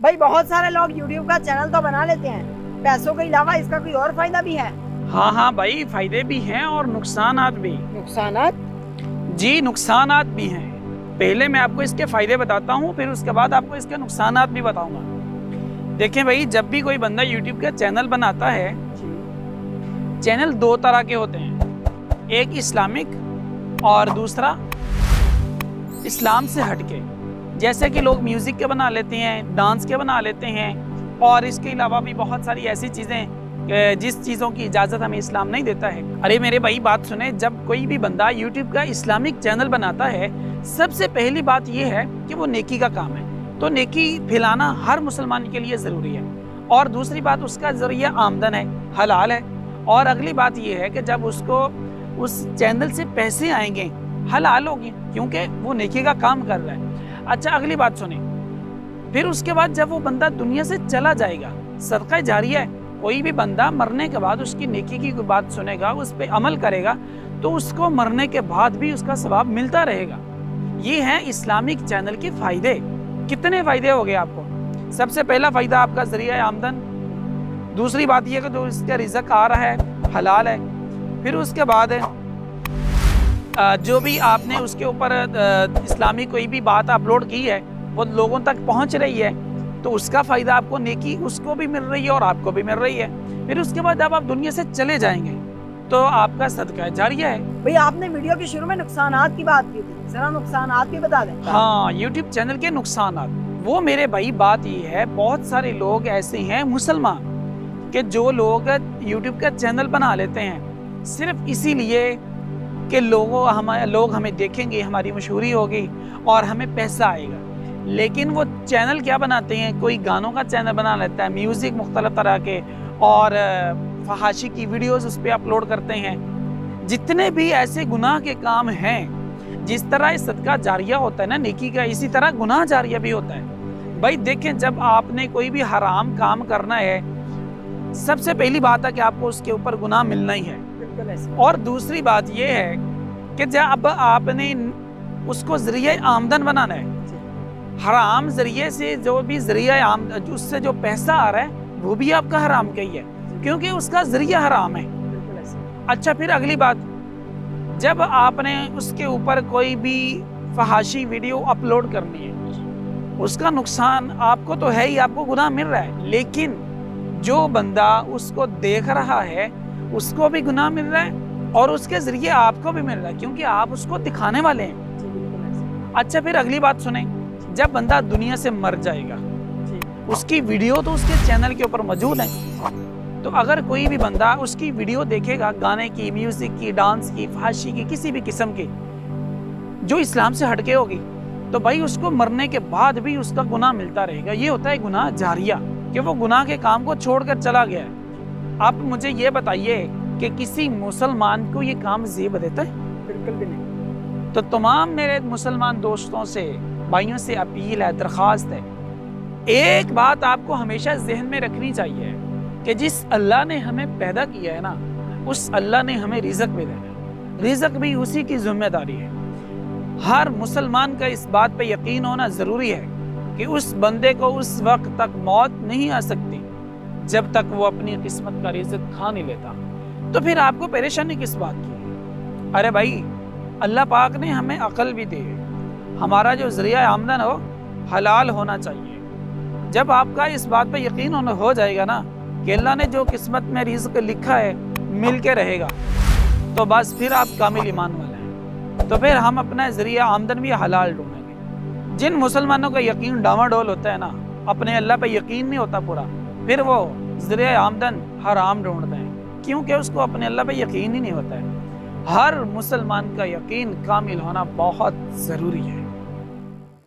بھائی بہت سارے لوگ یوٹیوب کا چینل تو بنا لیتے ہیں، پیسوں کے علاوہ اس کا کوئی اور فائدہ بھی ہے؟ ہاں بھائی، فائدے بھی ہیں اور نقصانات بھی۔ نقصانات؟ جی، نقصانات بھی ہیں۔ پہلے میں آپ کو اس کے فائدے بتاتا ہوں، پھر اس کے بعد آپ کو اس کے نقصانات بھی بتاؤں گا۔ دیکھیں بھائی، جب بھی کوئی بندہ یوٹیوب کا چینل بناتا ہے، چینل دو طرح کے ہوتے ہیں، ایک اسلامک اور دوسرا اسلام سے ہٹ کے۔ جیسے کہ لوگ میوزک کے بنا لیتے ہیں، ڈانس کے بنا لیتے ہیں، اور اس کے علاوہ بھی بہت ساری ایسی چیزیں جس چیزوں کی اجازت ہمیں اسلام نہیں دیتا ہے۔ ارے میرے بھائی بات سنیں، جب کوئی بھی بندہ یوٹیوب کا اسلامک چینل بناتا ہے، سب سے پہلی بات یہ ہے کہ وہ نیکی کا کام ہے، تو نیکی پھیلانا ہر مسلمان کے لیے ضروری ہے، اور دوسری بات اس کا ذریعہ آمدن ہے، حلال ہے، اور اگلی بات یہ ہے کہ جب اس کو اس چینل سے پیسے آئیں گے، حلال ہوگی، کیونکہ وہ نیکی کا کام کر رہا ہے۔ اچھا، اگلی بات سنیں، پھر اس کے بعد جب وہ بندہ دنیا سے چلا جائے گا، صدقہ جاریہ ہے، کوئی بھی بندہ مرنے کے بعد اس کی نیکی کی کوئی بات سنے گا، اس پہ عمل کرے گا، تو اس کو مرنے کے بعد بھی اس کا ثواب ملتا رہے گا۔ یہ ہیں اسلامک چینل کے فائدے۔ کتنے فائدے ہو گئے آپ کو؟ سب سے پہلا فائدہ آپ کا ذریعہ آمدن، دوسری بات یہ کہ جو اس کا رزق آ رہا ہے حلال ہے، پھر اس کے بعد جو بھی آپ نے اس کے اوپر اسلامی کوئی بھی بات اپلوڈ کی ہے وہ لوگوں تک پہنچ رہی ہے، تو اس کا فائدہ آپ کو نیکی اس کو بھی مل رہی ہے اور آپ کو بھی مل رہی ہے۔ پھر اس کے بعد جب آپ دنیا سے چلے جائیں گے تو آپ کا صدقہ جاریہ ہے۔ بھئی آپ نے ویڈیو کے شروع میں نقصانات کی بات کی تھی، ذرا نقصانات بھی بتا دیں۔ ہاں، یوٹیوب چینل کے نقصانات، وہ میرے بھائی بات یہ ہے، بہت سارے لوگ ایسے ہیں مسلمان کہ جو لوگ یوٹیوب کا چینل بنا لیتے ہیں صرف اسی لیے کہ لوگ ہمیں دیکھیں گے، ہماری مشہوری ہوگی اور ہمیں پیسہ آئے گا، لیکن وہ چینل کیا بناتے ہیں؟ کوئی گانوں کا چینل بنا لیتا ہے، میوزک مختلف طرح کے، اور فحاشی کی ویڈیوز اس پہ اپلوڈ کرتے ہیں۔ جتنے بھی ایسے گناہ کے کام ہیں، جس طرح صدقہ جاریہ ہوتا ہے نا نیکی کا، اسی طرح گناہ جاریہ بھی ہوتا ہے۔ بھائی دیکھیں، جب آپ نے کوئی بھی حرام کام کرنا ہے، سب سے پہلی بات ہے کہ آپ کو اس کے اوپر گناہ ملنا ہی ہے، اور دوسری بات یہ ہے کہ جب آپ نے اس کو ذریعہ آمدن بنانا ہے، حرام ذریعے سے جو بھی ذریعہ آمدن، اس سے جو پیسہ آ رہا ہے وہ بھی آپ کا حرام کا ہی ہے، کیونکہ اس کا ذریعہ حرام ہے۔ اچھا، پھر اگلی بات، جب آپ نے اس کے اوپر کوئی بھی فحاشی ویڈیو اپلوڈ کرنی ہے، اس کا نقصان آپ کو تو ہے ہی، آپ کو گناہ مل رہا ہے، لیکن جو بندہ اس کو دیکھ رہا ہے اس کو بھی گناہ مل رہا ہے، اور اس کے ذریعے آپ کو بھی مل رہا ہے، کیونکہ آپ اس کو دکھانے والے ہیں۔ اچھا، پھر اگلی بات سنیں، جب بندہ دنیا سے مر جائے گا، اس کی ویڈیو تو اس کے چینل کے اوپر موجود ہے، تو اگر کوئی بھی بندہ اس کی ویڈیو دیکھے گا، گانے کی، میوزک کی، ڈانس کی، فحاشی کی، کسی بھی قسم کی جو اسلام سے ہٹ کے ہوگی، تو بھائی اس کو مرنے کے بعد بھی اس کا گناہ ملتا رہے گا۔ یہ ہوتا ہے گناہ جاریہ، کہ وہ گناہ کے کام کو چھوڑ کر چلا گیا ہے۔ آپ مجھے یہ بتائیے کہ کسی مسلمان کو یہ کام زیب دیتا ہے؟ بالکل بھی نہیں۔ تو تمام میرے مسلمان دوستوں سے، بھائیوں سے اپیل ہے، درخواست ہے، ایک بات آپ کو ہمیشہ ذہن میں رکھنی چاہیے کہ جس اللہ نے ہمیں پیدا کیا ہے نا، اس اللہ نے ہمیں رزق بھی دینا ہے، رزق بھی اسی کی ذمہ داری ہے۔ ہر مسلمان کا اس بات پہ یقین ہونا ضروری ہے کہ اس بندے کو اس وقت تک موت نہیں آ سکتی جب تک وہ اپنی قسمت کا رزق کھا نہیں لیتا، تو پھر آپ کو پریشانی کس بات کی ہے؟ ارے بھائی، اللہ پاک نے ہمیں عقل بھی دی ہے، ہمارا جو ذریعہ آمدن ہو حلال ہونا چاہیے۔ جب آپ کا اس بات پہ یقین ہو جائے گا نا کہ اللہ نے جو قسمت میں رزق لکھا ہے مل کے رہے گا، تو بس پھر آپ کامل ایمان والے ہیں، تو پھر ہم اپنا ذریعہ آمدن بھی حلال ڈھونڈیں گے۔ جن مسلمانوں کا یقین ڈاواڈول ہوتا ہے نا، اپنے اللہ پہ یقین نہیں ہوتا پورا، پھر وہ ذریعہ آمدن حرام ڈھونڈتے ہیں، کیونکہ اس کو اپنے اللہ پہ یقین ہی نہیں ہوتا ہے۔ ہر مسلمان کا یقین کامل ہونا بہت ضروری ہے۔